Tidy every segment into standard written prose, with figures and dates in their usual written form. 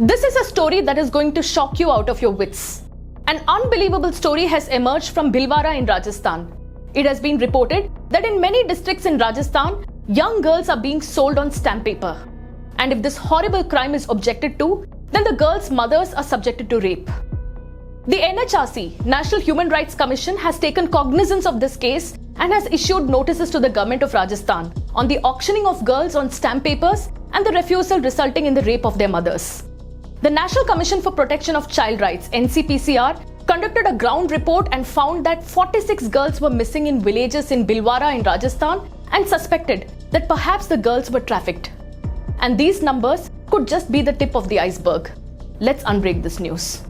This is a story that is going to shock you out of your wits. An unbelievable story has emerged from Bhilwara in Rajasthan. It has been reported that in many districts in Rajasthan, young girls are being sold on stamp paper. And if this horrible crime is objected to, then the girls' mothers are subjected to rape. The NHRC, National Human Rights Commission, has taken cognizance of this case and has issued notices to the government of Rajasthan on the auctioning of girls on stamp papers and the refusal resulting in the rape of their mothers. The National Commission for Protection of Child Rights, NCPCR, conducted a ground report and found that 46 girls were missing in villages in Bhilwara in Rajasthan and suspected that perhaps the girls were trafficked. And these numbers could just be the tip of the iceberg. Let's unbreak this news.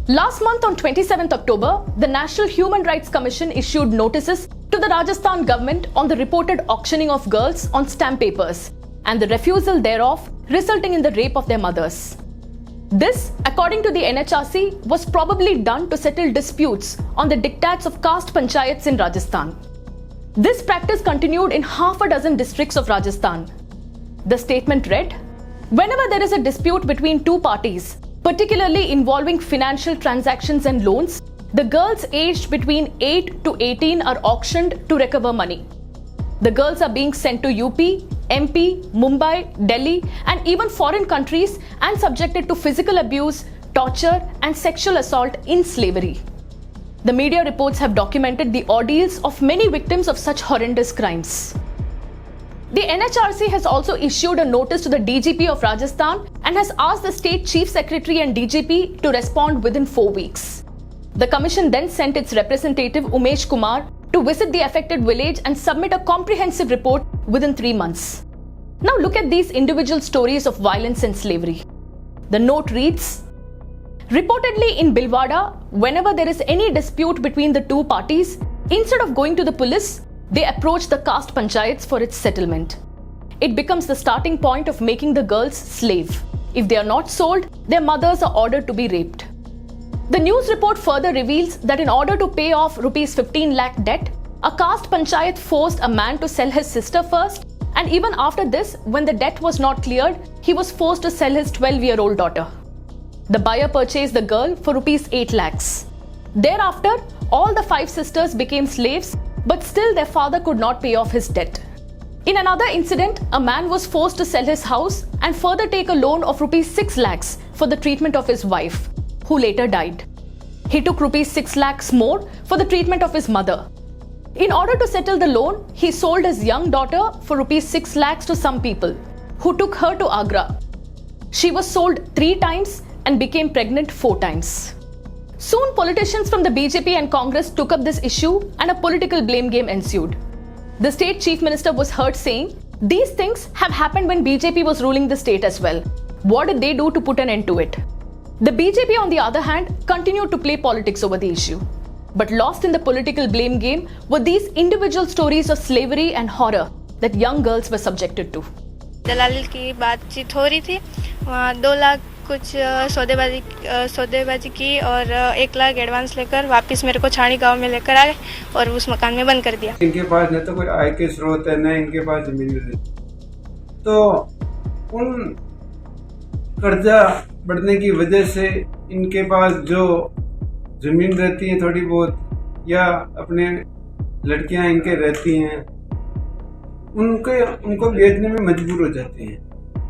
Last month on 27th October, the National Human Rights Commission issued notices to the Rajasthan government on the reported auctioning of girls on stamp papers and the refusal thereof resulting in the rape of their mothers. This, according to the NHRC, was probably done to settle disputes on the diktats of caste panchayats in Rajasthan. This practice continued in half a dozen districts of Rajasthan. The statement read, "Whenever there is a dispute between two parties, particularly involving financial transactions and loans, the girls aged between 8 to 18 are auctioned to recover money. The girls are being sent to UP, MP, Mumbai, Delhi, and even foreign countries and subjected to physical abuse, torture, and sexual assault in slavery." The media reports have documented the ordeals of many victims of such horrendous crimes. The NHRC has also issued a notice to the DGP of Rajasthan and has asked the State Chief Secretary and DGP to respond within 4 weeks. The commission then sent its representative Umesh Kumar to visit the affected village and submit a comprehensive report within 3 months. Now look at these individual stories of violence and slavery. The note reads, "Reportedly in Bhilwara, whenever there is any dispute between the two parties, instead of going to the police, they approach the caste panchayats for its settlement. It becomes the starting point of making the girls slave. If they are not sold, their mothers are ordered to be raped." The news report further reveals that in order to pay off rupees 15 lakh debt, a caste panchayat forced a man to sell his sister first, and even after this, when the debt was not cleared, he was forced to sell his 12-year-old daughter. The buyer purchased the girl for rupees 8 lakhs. Thereafter, all the 5 sisters became slaves, but still their father could not pay off his debt. In another incident, a man was forced to sell his house and further take a loan of rupees 6 lakhs for the treatment of his wife, who later died. He took rupees 6 lakhs more for the treatment of his mother. In order to settle the loan, he sold his young daughter for rupees 6 lakhs to some people, who took her to Agra. She was sold 3 times and became pregnant 4 times. Soon, politicians from the BJP and Congress took up this issue and a political blame game ensued. The state chief minister was heard saying, "These things have happened when BJP was ruling the state as well. What did they do to put an end to it?" The BJP, on the other hand, continued to play politics over the issue. But lost in the political blame game were these individual stories of slavery and horror that young girls were subjected to. दलाल की बातचीत हो रही थी, वहाँ 2 लाख कुछ सौदेबाजी की और 1 लाख एडवांस लेकर वापस मेरे को छाणी गांव में लेकर आए और उस मकान में बंद कर दिया। इनके पास न तो कोई आय के स्रोत है, न इनके पास जमीन है, तो उन कर्जा बढ़ने की वजह से इनके पास जो जमीन रहती है थोड़ी बहुत, या अपने लड़कियां इनके रहती हैं, उनको बेचने में मजबूर हो जाते हैं।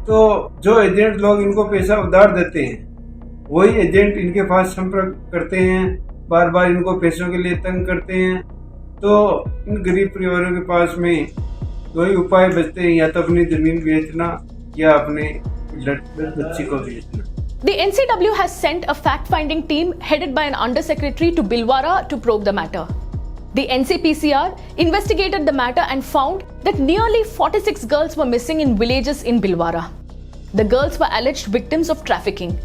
तो जो एजेंट लोग इनको पैसा उधार देते हैं, वही एजेंट इनके पास संपर्क करते हैं, बार बार इनको पैसों के लिए तंग करते हैं। तो इन गरीब परिवारों के पास में 2 ही उपाय बचते हैं, या तो अपनी जमीन बेचना या अपने बच्ची को बेचना। The NCW has sent a fact-finding team headed by an undersecretary to Bhilwara to probe the matter. The NCPCR investigated the matter and found that nearly 46 girls were missing in villages in Bhilwara. The girls were alleged victims of trafficking.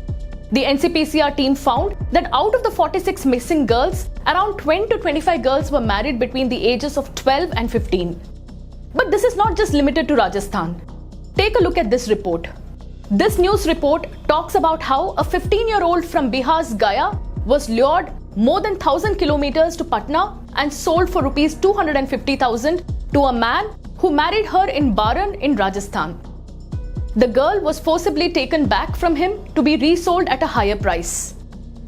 The NCPCR team found that out of the 46 missing girls, around 20 to 25 girls were married between the ages of 12 and 15. But this is not just limited to Rajasthan. Take a look at this report. This news report talks about how a 15-year-old from Bihar's Gaya was lured more than 1,000 kilometers to Patna and sold for rupees 250,000 to a man who married her in Baran in Rajasthan. The girl was forcibly taken back from him to be resold at a higher price.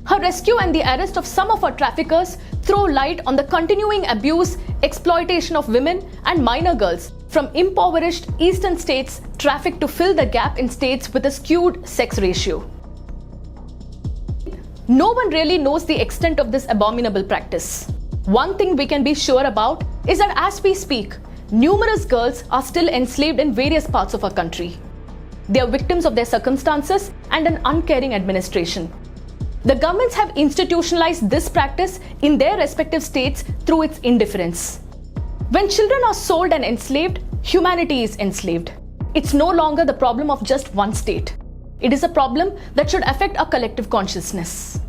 Her rescue and the arrest of some of her traffickers throw light on the continuing abuse, exploitation of women and minor girls from impoverished eastern states trafficked to fill the gap in states with a skewed sex ratio. No one really knows the extent of this abominable practice. One thing we can be sure about is that as we speak, numerous girls are still enslaved in various parts of our country. They are victims of their circumstances and an uncaring administration. The governments have institutionalized this practice in their respective states through its indifference. When children are sold and enslaved, humanity is enslaved. It's no longer the problem of just one state. It is a problem that should affect our collective consciousness.